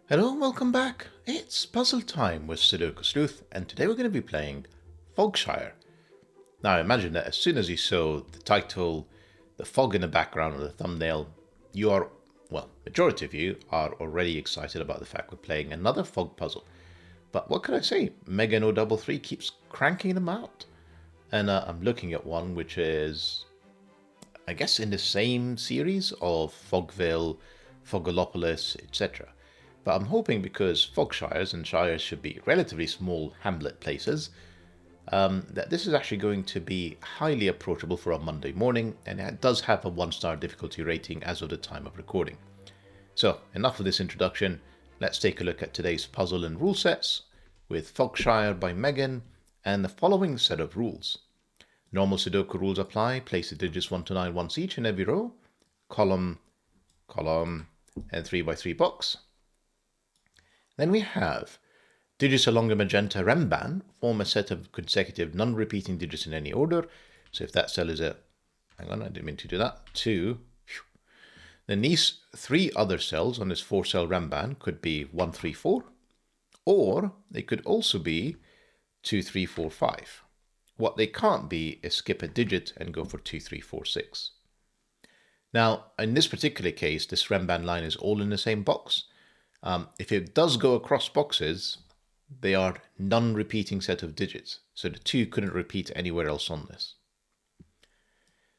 Hello and welcome back. It's puzzle time with Sudoku Sleuth, and today we're going to be playing Fogshire. Now, I imagine that as soon as you saw the title, the fog in the background, or the thumbnail, you are, well, majority of you are already excited about the fact we're playing another fog puzzle. But what can I say? Mega No 33 keeps cranking them out. And I'm looking at one which is, I guess, in the same series of Fogville, Fogolopolis, etc. But I'm hoping because Fogshires and Shires should be relatively small hamlet places, that this is actually going to be highly approachable for a Monday morning, and it does have a 1-star difficulty rating as of the time of recording. So, enough of this introduction, let's take a look at today's puzzle and rule sets with Fogshire by Megan and the following set of rules. Normal Sudoku rules apply. Place the digits 1 to 9 once each in every row, column, column, and 3 by 3 box. Then we have digits along the magenta renban form a set of consecutive non-repeating digits in any order. So if that cell is a, hang on, I didn't mean to do that, 2. Then these 3 other cells on this 4-cell renban could be 1, 3, 4, or they could also be 2, 3, 4, 5. What they can't be is skip a digit and go for 2, 3, 4, 6. Now, in this particular case, this renban line is all in the same box. If it does go across boxes, they are non-repeating set of digits. So the 2 couldn't repeat anywhere else on this.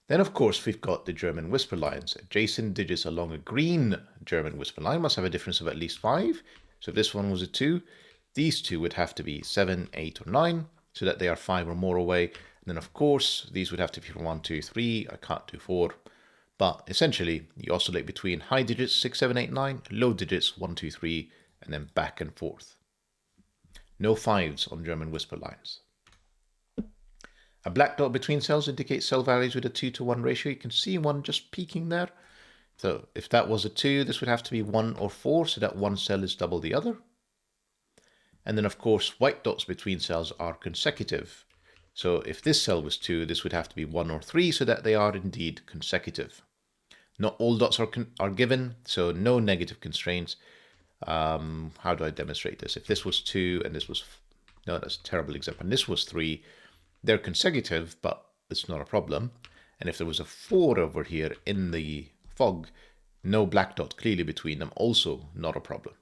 Then, of course, we've got the German whisper lines. Adjacent digits along a green German whisper line must have a difference of at least 5. So if this one was a 2, these 2 would have to be 7, 8, or 9, so that they are 5 or more away. And then, of course, these would have to be from 1, 2, 3. I can't do 4. But essentially, you oscillate between high digits 6, 7, 8, 9, low digits 1, 2, 3, and then back and forth. No 5s on German whisper lines. A black dot between cells indicates cell values with a 2 to 1 ratio. You can see one just peeking there. So if that was a 2, this would have to be 1 or 4, so that one cell is double the other. And then, of course, white dots between cells are consecutive. So if this cell was 2, this would have to be 1 or 3, so that they are indeed consecutive. Not all dots are given, so no negative constraints. How do I demonstrate this? If this was 2 and this was... No, that's a terrible example. And this was 3, they're consecutive, but it's not a problem. And if there was a 4 over here in the fog, no black dot clearly between them, also not a problem.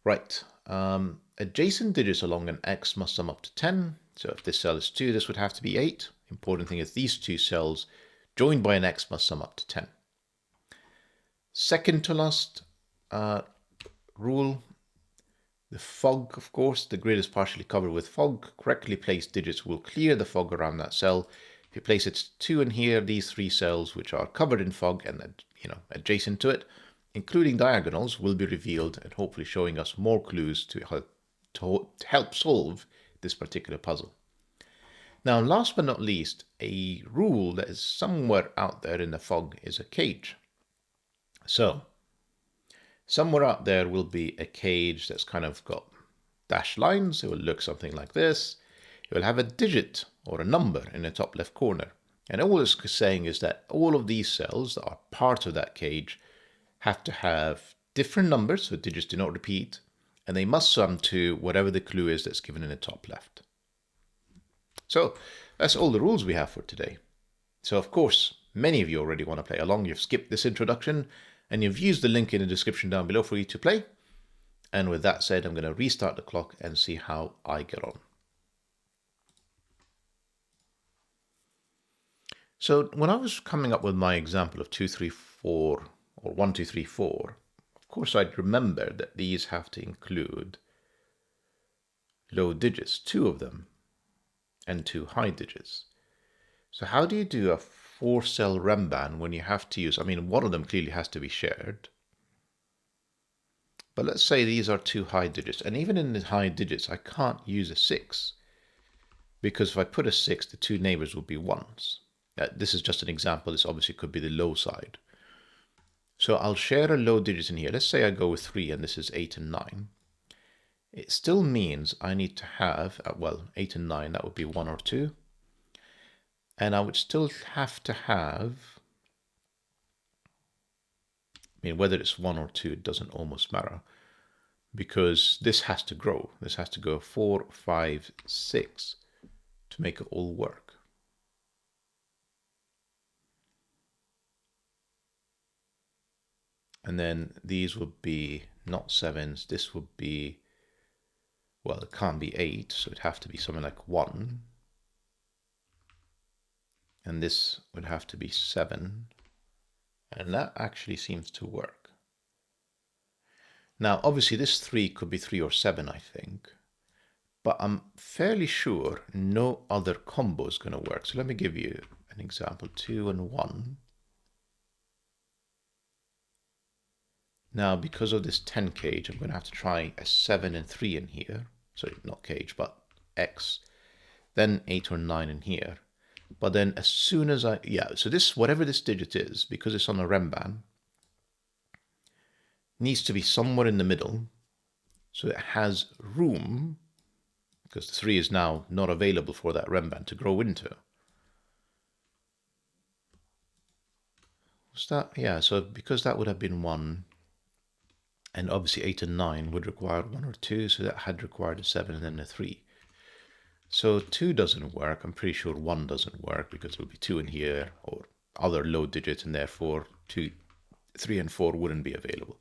Right, adjacent digits along an X must sum up to 10. So if this cell is 2, this would have to be 8. Important thing is these 2 cells joined by an X must sum up to 10. Second to last rule, the fog, of course, the grid is partially covered with fog. Correctly placed digits will clear the fog around that cell. If you place it 2 in here, these 3 cells which are covered in fog and adjacent to it, including diagonals, will be revealed and hopefully showing us more clues to help solve this particular puzzle. Now, last but not least, a rule that is somewhere out there in the fog is a cage. So, somewhere out there will be a cage that's kind of got dashed lines. It will look something like this. It will have a digit or a number in the top left corner. And all it's saying is that all of these cells that are part of that cage have to have different numbers, so digits do not repeat, and they must sum to whatever the clue is that's given in the top left. So that's all the rules we have for today. So of course, many of you already want to play along. You've skipped this introduction and you've used the link in the description down below for you to play. And with that said, I'm going to restart the clock and see how I get on. So when I was coming up with my example of 2, 3, 4, or 1, 2, 3, 4, of course I'd remember that these have to include low digits, 2 of them, and 2 high digits. So how do you do a 4-cell renban when you have to use, one of them clearly has to be shared. But let's say these are 2 high digits, and even in the high digits I can't use a 6, because if I put a 6, the 2 neighbors will be 1s. This is just an example. This obviously could be the low side. So I'll share a low digit in here. Let's say I go with 3 and this is 8 and 9. It still means I need to have, 8 and 9, that would be 1 or 2. And I would still have to have mean, whether it's 1 or 2, it doesn't almost matter, because this has to grow. This has to go 4, 5, 6 to make it all work. And then these would be not 7s. This would be, well, it can't be 8, so it'd have to be something like 1. And this would have to be 7. And that actually seems to work. Now, obviously, this 3 could be 3 or 7, I think. But I'm fairly sure no other combo is going to work. So let me give you an example. 2 and 1. Now, because of this 10 cage, I'm going to have to try a 7 and 3 in here. Sorry, not cage, but X. Then 8 or 9 in here. But then as soon as so this, whatever this digit is, because it's on a renban, needs to be somewhere in the middle. So it has room, because the 3 is now not available for that renban to grow into. Was that? Yeah, so because that would have been 1, and obviously 8 and 9 would require 1 or 2, so that had required a 7 and then a 3. So 2 doesn't work. I'm pretty sure 1 doesn't work, because it would be 2 in here or other low digits, and therefore 2, 3 and 4 wouldn't be available.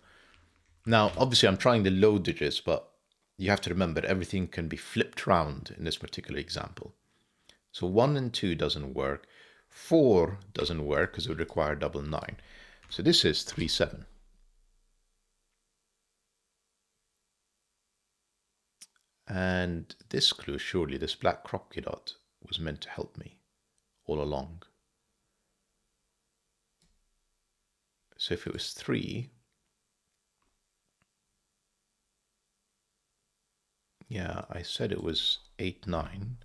Now, obviously I'm trying the low digits, but you have to remember everything can be flipped around in this particular example. So 1 and 2 doesn't work. 4 doesn't work because it would require double 9. So this is 3, 7. And this clue, surely this black crocky dot, was meant to help me all along. So if it was 3, yeah, I said it was 8, 9.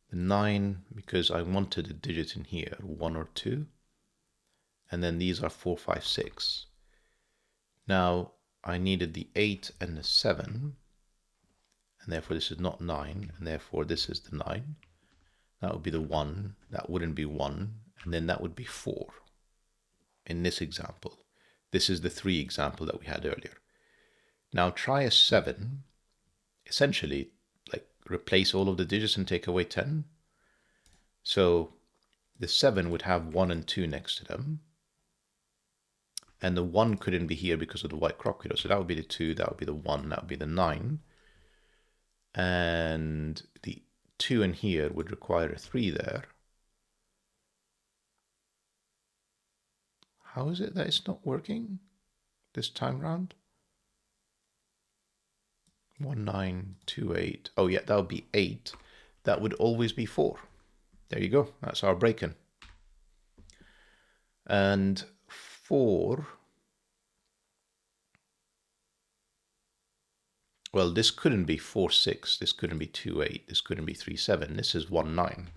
The 9, because I wanted a digit in here, 1 or 2. And then these are 4, 5, 6. Now, I needed the 8 and the 7. And therefore this is not 9. And therefore this is the 9. That would be the 1. That wouldn't be 1. And then that would be 4. In this example. This is the 3 example that we had earlier. Now try a 7. Essentially, like, replace all of the digits and take away 10. So the 7 would have 1 and 2 next to them. And the 1 couldn't be here because of the white crocodile. So that would be the 2, that would be the 1, that would be the 9. And the 2 in here would require a 3 there. How is it that it's not working this time round? 1, 9, 2, 8. Oh yeah, that would be 8. That would always be 4. There you go. That's our break-in. And 4... well, this couldn't be 4, 6. This couldn't be 2, 8. This couldn't be 3, 7. This is 1, 9.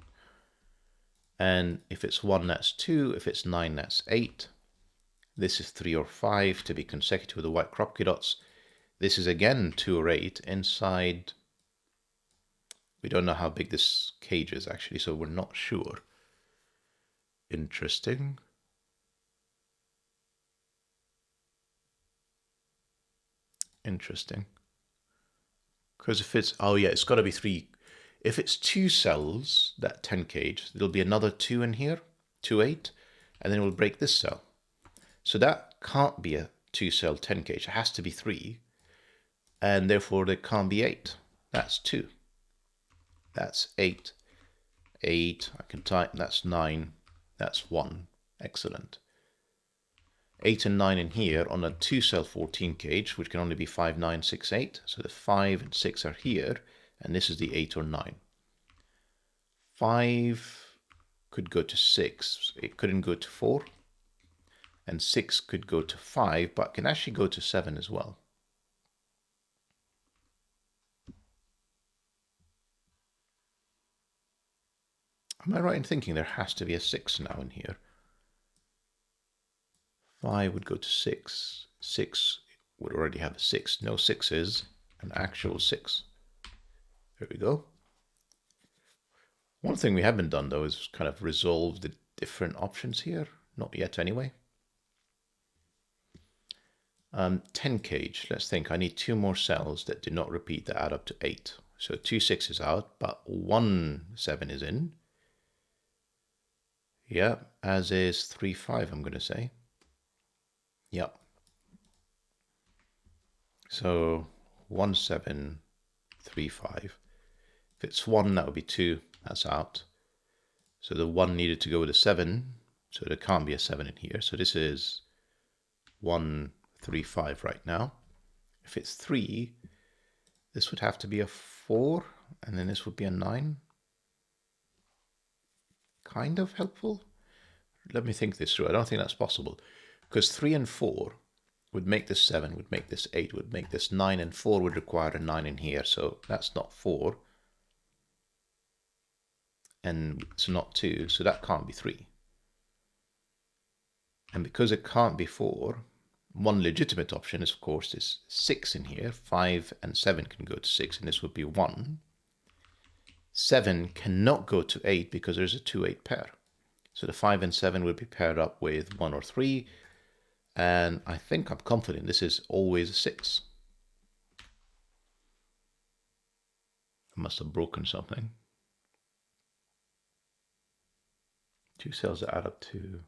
And if it's 1, that's 2. If it's 9, that's 8. This is 3 or 5 to be consecutive with the white crocodile dots. This is again 2 or 8 inside. We don't know how big this cage is actually, so we're not sure. Interesting. Interesting. Because if it's, oh yeah, it's got to be 3. If it's 2 cells, that 10 cage, there'll be another 2 in here, 2, 8, and then we'll break this cell. So that can't be a 2 cell 10 cage. It has to be 3. And therefore there can't be 8. That's 2. That's 8. 8, I can type, that's 9. That's 1. Excellent. 8 and 9 in here on a 2 cell 14 cage, which can only be 5, 9, 6, 8. So the 5 and 6 are here, and this is the 8 or 9. 5 could go to 6. It couldn't go to 4. And 6 could go to 5, but can actually go to 7 as well. Am I right in thinking there has to be a 6 now in here? 5 would go to 6. 6 would already have a 6. No 6s, an actual 6. There we go. One thing we haven't done, though, is kind of resolve the different options here. Not yet, anyway. 10 cage. Let's think. I need 2 more cells that do not repeat that add up to 8. So 2 6 is out, but 1 7 is in. Yeah, as is 3 5, I'm going to say. Yep. So 1 7 3 5. If it's 1, that would be 2. That's out. So the 1 needed to go with a 7. So there can't be a 7 in here. So this is 1 3 5 right now. If it's 3, this would have to be a 4, and then this would be a 9. Kind of helpful. Let me think this through. I don't think that's possible. Because 3 and 4 would make this 7, would make this 8, would make this 9, and 4 would require a 9 in here. So that's not 4. And it's not 2, so that can't be 3. And because it can't be 4, one legitimate option is, of course, is 6 in here. 5 and 7 can go to 6, and this would be 1. 7 cannot go to 8 because there's a 2-8 pair. So the 5 and 7 would be paired up with 1 or 3. And I think I'm confident this is always a 6. I must have broken something. 2 cells that add up to...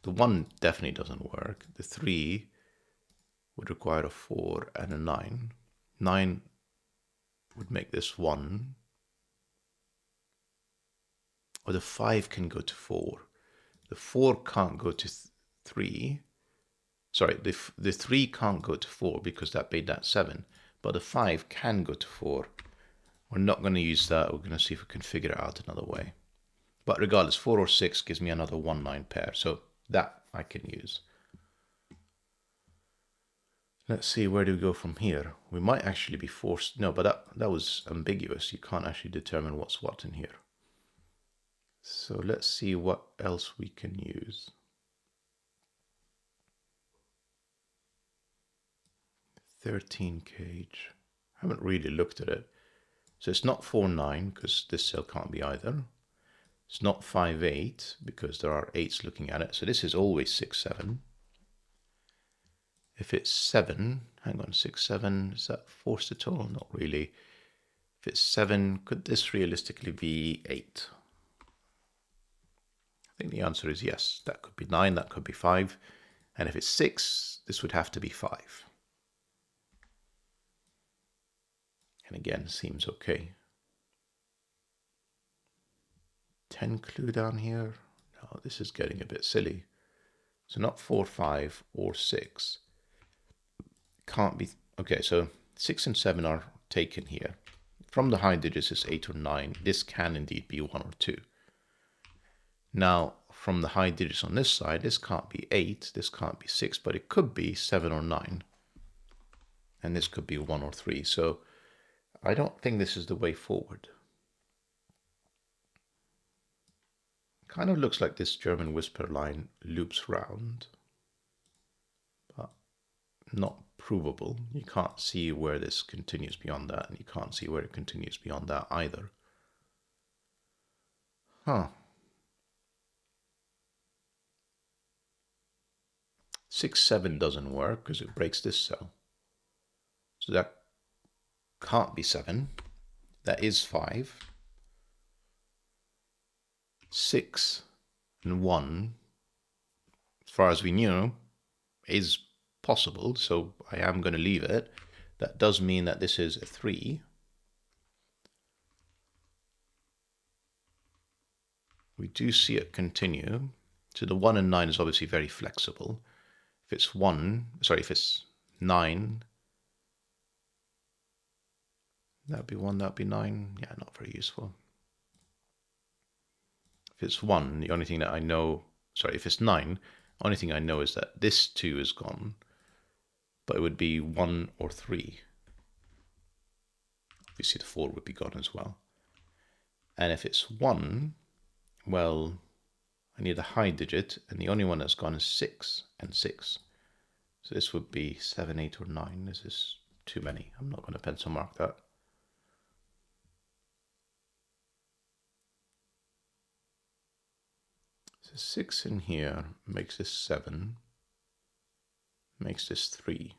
The 1 definitely doesn't work. The 3 would require a 4 and a 9. 9 would make this 1. Or the 5 can go to 4. The 4 can't go to 3. Sorry, the 3 can't go to 4 because that made that 7. But the 5 can go to 4. We're not going to use that. We're going to see if we can figure it out another way. But regardless, 4 or 6 gives me another 1-9 pair. So that I can use. Let's see, where do we go from here? We might actually be forced... No, but that was ambiguous. You can't actually determine what's what in here. So let's see what else we can use. 13 cage. I haven't really looked at it. So it's not 4-9 because this cell can't be either. It's not 5-8 because there are 8s looking at it. So this is always 6-7. If it's 7, hang on, 6-7, is that forced at all? Not really. If it's 7, could this realistically be 8? I think the answer is yes. That could be 9, that could be 5. And if it's 6, this would have to be 5. And again, seems okay. 10 clue down here. No, this is getting a bit silly. So not 4, 5, or 6. Can't be... Okay, so 6 and 7 are taken here. From the high digits is 8 or 9. This can indeed be 1 or 2. Now, from the high digits on this side, this can't be 8, this can't be 6, but it could be 7 or 9. And this could be 1 or 3. So I don't think this is the way forward. Kind of looks like this German whisper line loops round, but not provable. You can't see where this continues beyond that, and you can't see where it continues beyond that either. Huh. 6-7 doesn't work because it breaks this cell. So that can't be 7. That is 5. 6 and 1, as far as we knew, is possible. So I am going to leave it. That does mean that this is a 3. We do see it continue. So the 1 and 9 is obviously very flexible. If it's 9, that'd be 1, that'd be 9. Yeah, not very useful. If it's 1, the only thing that I know, if it's 9, the only thing I know is that this 2 is gone, but it would be 1 or 3. Obviously the 4 would be gone as well. And if it's 1, well, I need a high digit, and the only one that's gone is 6 and 6. So this would be 7, 8, or 9. This is too many. I'm not going to pencil mark that. So 6 in here makes this 7. makes this 3.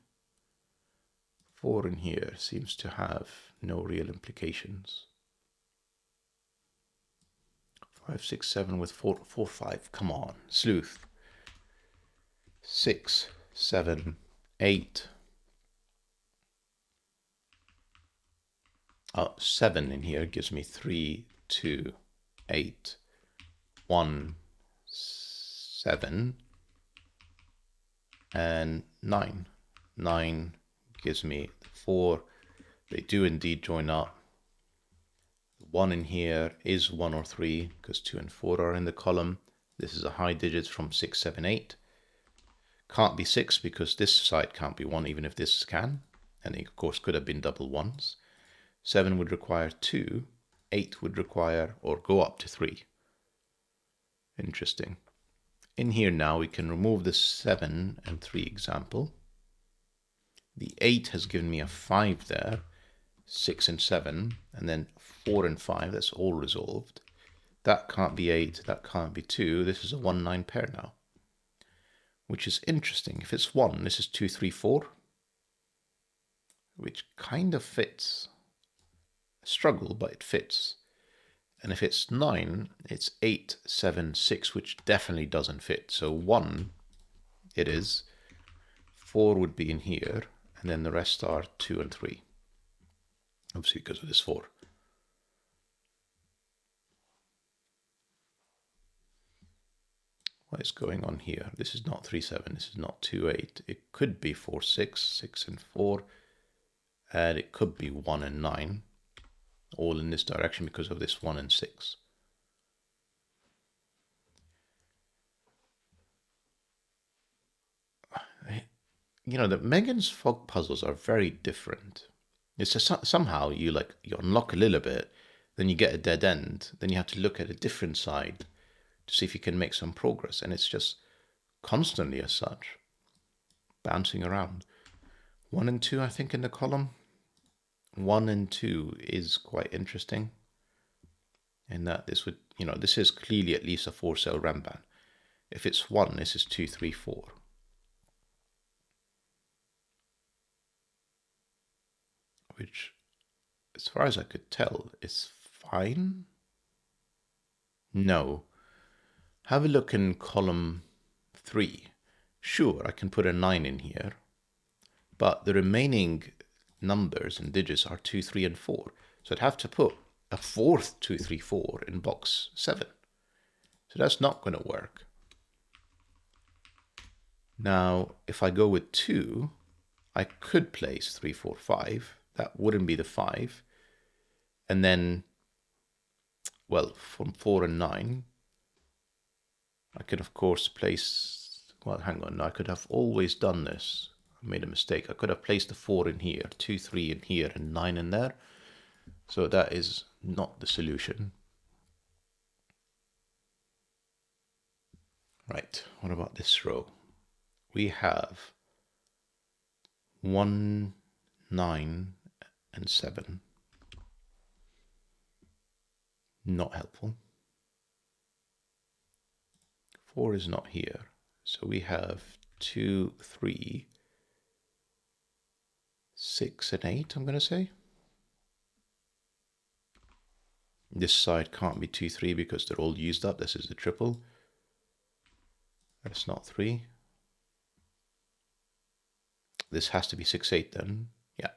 4 in here seems to have no real implications. 5, 6, 7 with 4, 4, 5. Come on, sleuth. 6, 7, 8. 7 in here gives me 3, 2, 8, 1, 7, and 9. 9 gives me 4. They do indeed join up. 1 in here is 1 or 3 because 2 and 4 are in the column. This is a high digits from 6, 7, 8. Can't be 6 because this side can't be 1 even if this can. And it of course could have been double 1s. 7 would require 2. 8 would require or go up to 3. Interesting. In here now we can remove the 7 and 3 example. The 8 has given me a 5 there. 6 and 7, and then 4 and 5, that's all resolved. That can't be 8, that can't be 2. This is a 1-9 pair now, which is interesting. If it's 1, this is 2, 3, 4, which kind of fits. Struggle, but it fits. And if it's 9, it's 8, 7, 6, which definitely doesn't fit. So 1 it is, 4 would be in here, and then the rest are 2 and 3. Obviously because of this 4. What is going on here? This is not 3, 7. This is not 2, 8. It could be 4, 6, 6 and 4. And it could be 1 and 9. All in this direction because of this 1 and 6. You know, the Megan's fog puzzles are very different. It's just somehow you unlock a little bit, then you get a dead end, then you have to look at a different side to see if you can make some progress, and it's just constantly as such, bouncing around. 1 and 2, I think, in the column. 1 and 2 is quite interesting, in that this would, this is clearly at least a 4-cell renban. If it's 1, this is 2, 3, 4. Which, as far as I could tell, is fine. No. Have a look in column 3. Sure, I can put a 9 in here, but the remaining numbers and digits are 2, 3, and 4. So I'd have to put a 4th 2, 3, 4 in box 7. So that's not going to work. Now, if I go with 2, I could place 3, 4, 5. That wouldn't be the 5. And then, well, from 4 and 9, I could, of course, place... Well, hang on. I could have always done this. I made a mistake. I could have placed the 4 in here, 2, 3 in here, and 9 in there. So that is not the solution. Right. What about this row? We have 1, 9, and 7. Not helpful. 4 is not here. So we have 2, 3, 6, and 8, I'm going to say. This side can't be 2, 3 because they're all used up. This is the triple. That's not 3. This has to be 6, 8 then. Yeah.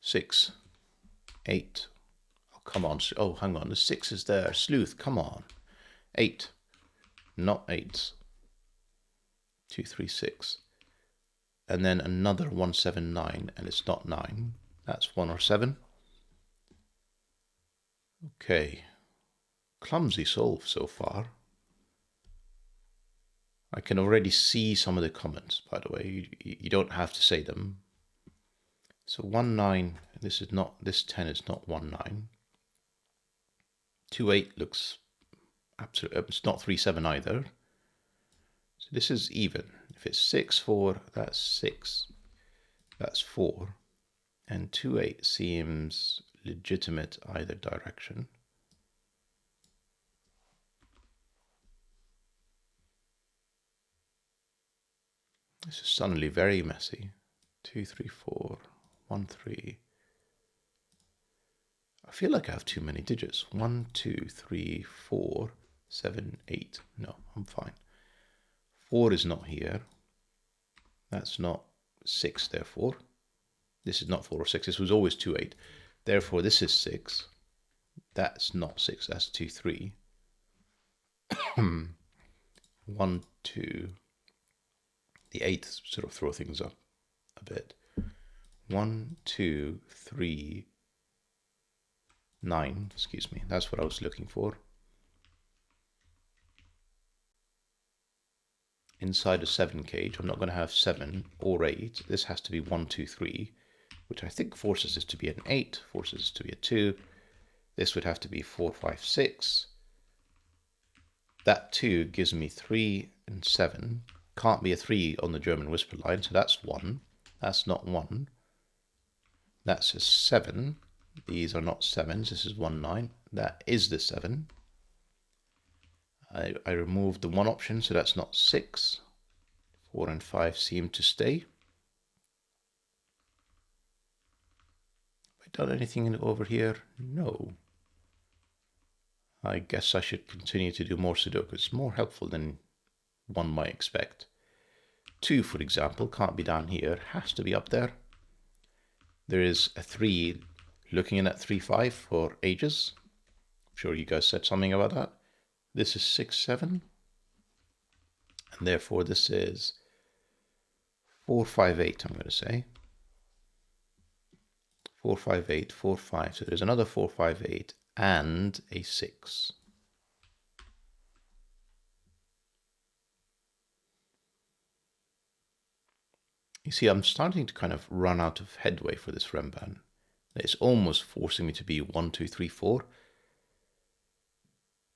6, 8. Oh, come on. Oh, hang on. The 6 is there. Sleuth, come on. 8. Not 8. 2, 3, 6. And then another 1, 7, 9. And it's not 9. That's 1 or 7. Okay. Clumsy solve so far. I can already see some of the comments, by the way. You don't have to say them. So 1, 9. This 10 is not 1, 9. 2, 8 looks absolutely... It's not 3, 7 either. So this is even. If it's 6, 4, that's 6. That's 4. And 2, 8 seems legitimate either direction. This is suddenly very messy. 2, 3, 4, 1, 3. I feel like I have too many digits. 1, 2, 3, 4, 7, 8. No, I'm fine. 4 is not here. That's not 6, therefore. This is not 4 or 6. This was always 2, 8. Therefore, this is 6. That's not 6. That's 2, 3. 1, 2. The 8 sort of throw things up a bit. 1, 2, 3, 9. Excuse me. That's what I was looking for. Inside a 7 cage, I'm not going to have 7 or 8. This has to be 1, 2, 3, which I think forces this to be an 8, forces this to be a 2. This would have to be 4, 5, 6. That 2 gives me 3 and 7. Can't be a 3 on the German whisper line, so that's 1. That's not 1. That's a 7. These are not 7s. This is 1, 9. That is the 7. I removed the 1 option, so that's not 6. 4 and 5 seem to stay. Have I done anything over here? No. I guess I should continue to do more Sudoku. It's more helpful than one might expect. 2, for example, can't be down here. Has to be up there. There is a 3 looking in at 3, 5 for ages. I'm sure you guys said something about that. This is 6, 7. And therefore this is 4, 5, 8, I'm going to say. 4, 5, 8, 4, 5. So there's another 4, 5, 8 and a 6. You see, I'm starting to kind of run out of headway for this renban. It's almost forcing me to be 1, 2, 3, 4.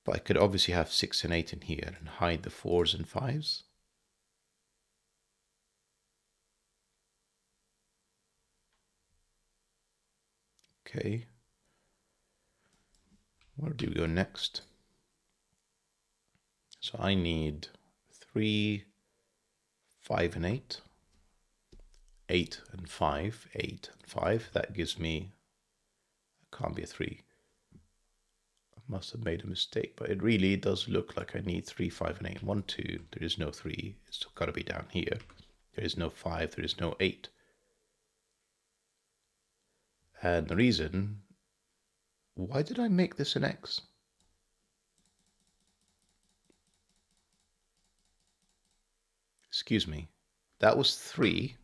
But I could obviously have 6 and 8 in here and hide the 4s and 5s. Okay. Where do we go next? So I need 3, 5 and 8. 8 and 5, 8 and 5. That gives me, it can't be a 3. I must have made a mistake, but it really does look like I need 3, 5 and 8. 1, 2, there is no 3. It's still got to be down here. There is no 5, there is no 8. And the reason, why did I make this an X? Excuse me, that was 3.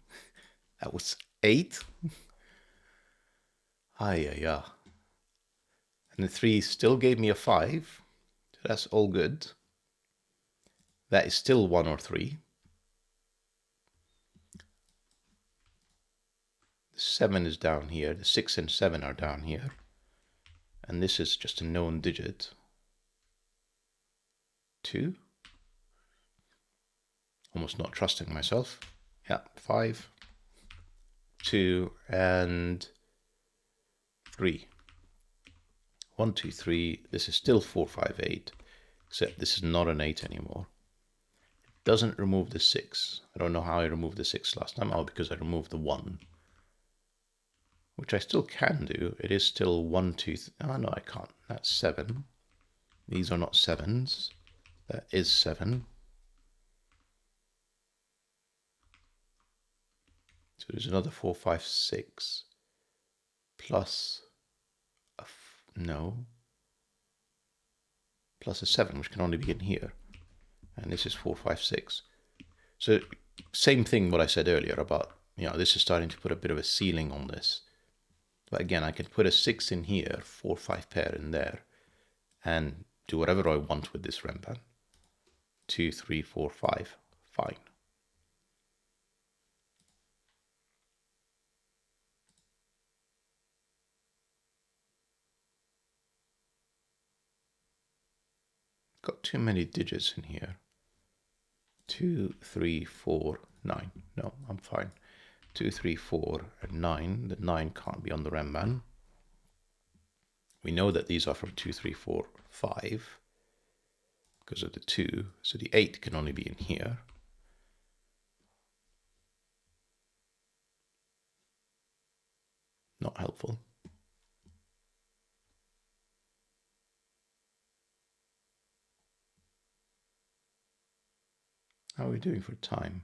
That was 8. Yeah. And the 3 still gave me a 5. So that's all good. That is still 1 or 3. The 7 is down here. The 6 and 7 are down here. And this is just a known digit. 2. Almost not trusting myself. Yeah, 5, 2, and 3. 1, 2, 3. This is still 4, 5, 8. Except this is not an 8 anymore. It doesn't remove the 6. I don't know how I removed the 6 last time. Oh, because I removed the 1. Which I still can do. It is still 1, 2, oh no, I can't. That's 7. These are not 7s. That is 7. So there's another 4, 5, 6. Plus a, no. Plus a 7, which can only be in here. And this is 4, 5, 6. So same thing what I said earlier about, this is starting to put a bit of a ceiling on this. But again, I can put a 6 in here, 4, 5 pair in there, and do whatever I want with this renban. 2, 3, 4, 5. Fine. Got too many digits in here. 2, 3, 4, 9. No, I'm fine. 2, 3, 4, and 9. The 9 can't be on the renban. We know that these are from 2, 3, 4, 5 because of the 2. So the 8 can only be in here. not helpful. How are we doing for time?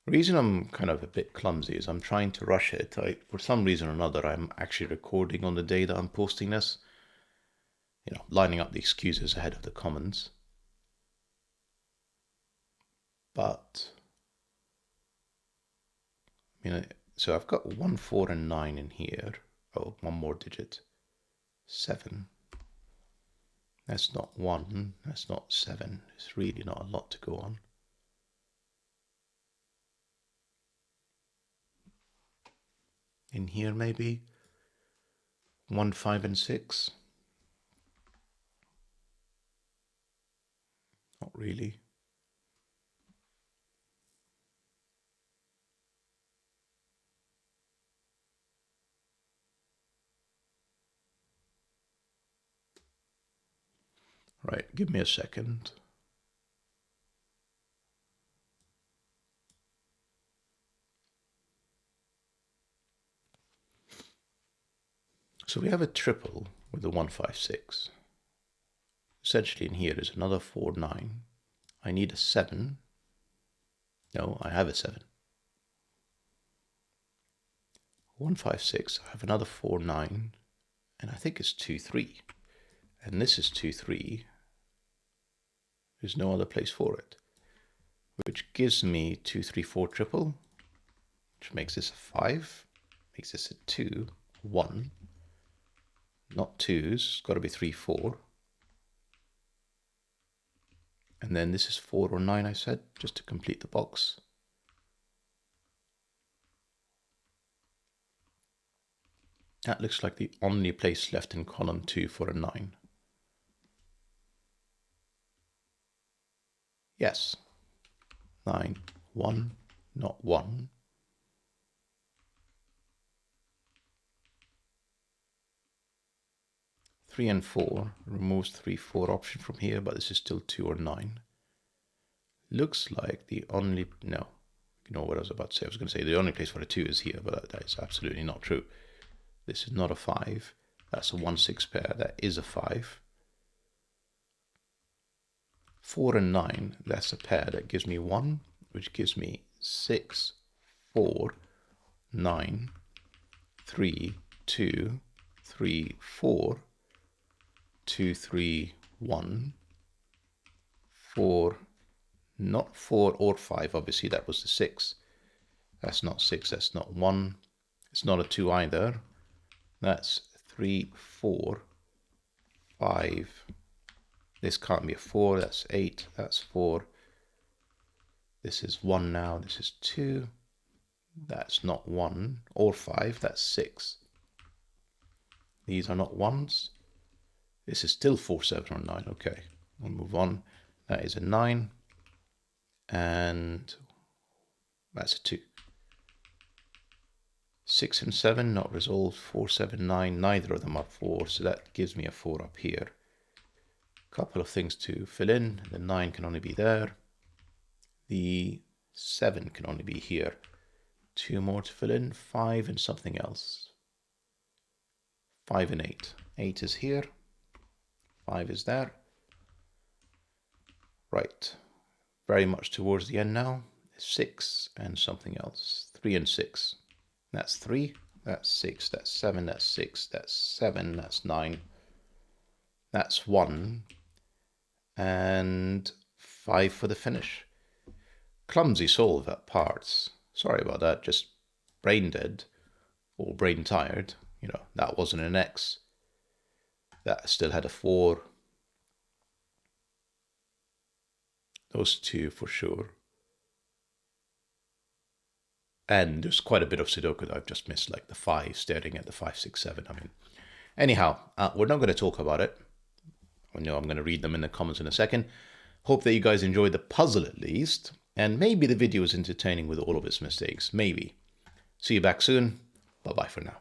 The reason I'm kind of a bit clumsy is I'm trying to rush it. For some reason or another, I'm actually recording on the day that I'm posting this. You know, lining up the excuses ahead of the comments. But, so I've got 1, 4, and 9 in here. Oh, one more digit. 7. That's not 1. That's not 7. It's really not a lot to go on. In here, maybe 1, 5, and 6. Not really. Right, give me a second. So we have a triple with the 1, 5, 6. Essentially in here is another 4, 9. I need a 7. No, I have a 7. 1, 5, 6. I have another 4, 9. And I think it's 2, 3. And this is 2, 3. There's no other place for it. Which gives me 2, 3, 4 triple. Which makes this a 5. Makes this a 2, 1. Not 2s. It's got to be 3, 4. And then this is 4 or 9, I said, just to complete the box. That looks like the only place left in column 2 for a 9. Yes. 9, 1, not 1. Three and 4 removes 3, 4 option from here, but this is still 2 or 9. Looks like the only, no, you know what I was about to say. I was going to say the only place for a 2 is here, but that is absolutely not true. This is not a 5. That's a 1, 6 pair. That is a 5. 4 and 9, that's a pair. That gives me 1, which gives me 6, 4, 9, 3, 2, 3, 4, 2, 3, 1, 4, not 4 or 5, obviously that was the 6. That's not 6, that's not 1. It's not a 2 either. That's 3, 4, 5. This can't be a 4, that's 8, that's 4. This is 1 now, this is 2. That's not 1 or 5, that's 6. These are not 1s. This is still 4, 7, or 9. Okay, we'll move on. That is a 9. And that's a 2. 6 and 7 not resolved. 4, 7, 9. Neither of them are 4, so that gives me a 4 up here. Couple of things to fill in. The 9 can only be there. The 7 can only be here. 2 more to fill in. 5 and something else. 5 and 8. 8 is here. 5 is there. Right. Very much towards the end now. 6 and something else. 3 and 6. That's 3. That's 6. That's 7. That's 6. That's 7. That's 9. That's 1. And 5 for the finish. Clumsy solve at parts. Sorry about that. Just brain dead or brain tired. You know, that wasn't an X. That still had a 4. Those two for sure. And there's quite a bit of Sudoku that I've just missed, like the 5, staring at the 5, 6, 7. I mean, anyhow, we're not going to talk about it. I know I'm going to read them in the comments in a second. Hope that you guys enjoyed the puzzle at least. And maybe the video is entertaining with all of its mistakes. Maybe. See you back soon. Bye-bye for now.